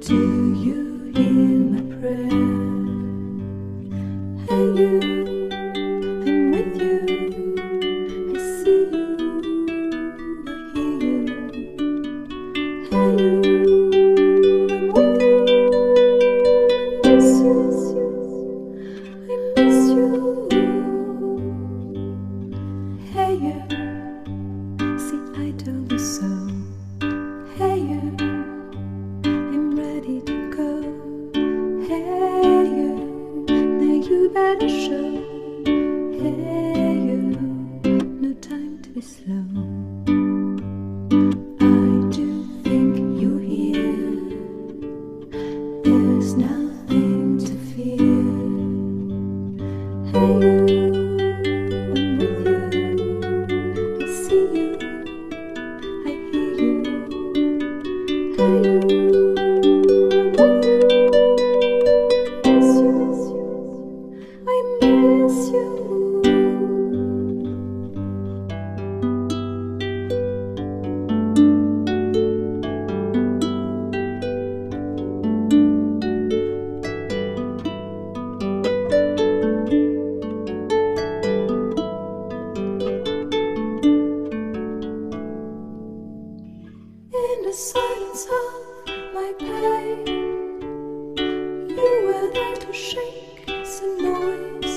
Do you hear my prayer? Hey you, I'm with you. I see you, I hear you. Hey you, I'm with you. I miss you, I miss you. Hey you, see I told you so. Hey you, I'm ready to go. Hey you, now you better show. Hey you, no time to be slow. I do think you're here. There's nothing to fear. Hey you, I'm with you. I see you, I hear you. Hey you, I'm with you. I miss you. In the silence of my pain, you were there to shake some noise.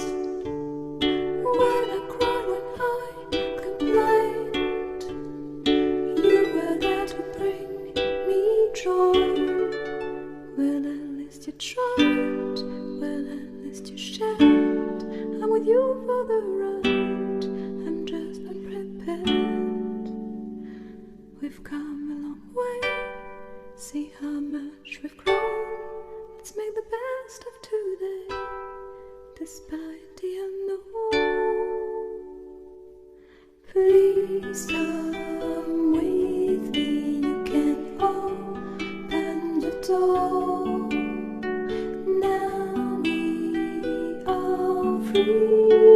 When I cried, when I complained, you were there to bring me joy. Well, at least you tried, well, at least you shared. I'm with you for the ride, I'm just unprepared. We've come a long way, see how much we've grown. Let's make the best of today, despite the unknown. Please come with me, you can open the door. Now we are free.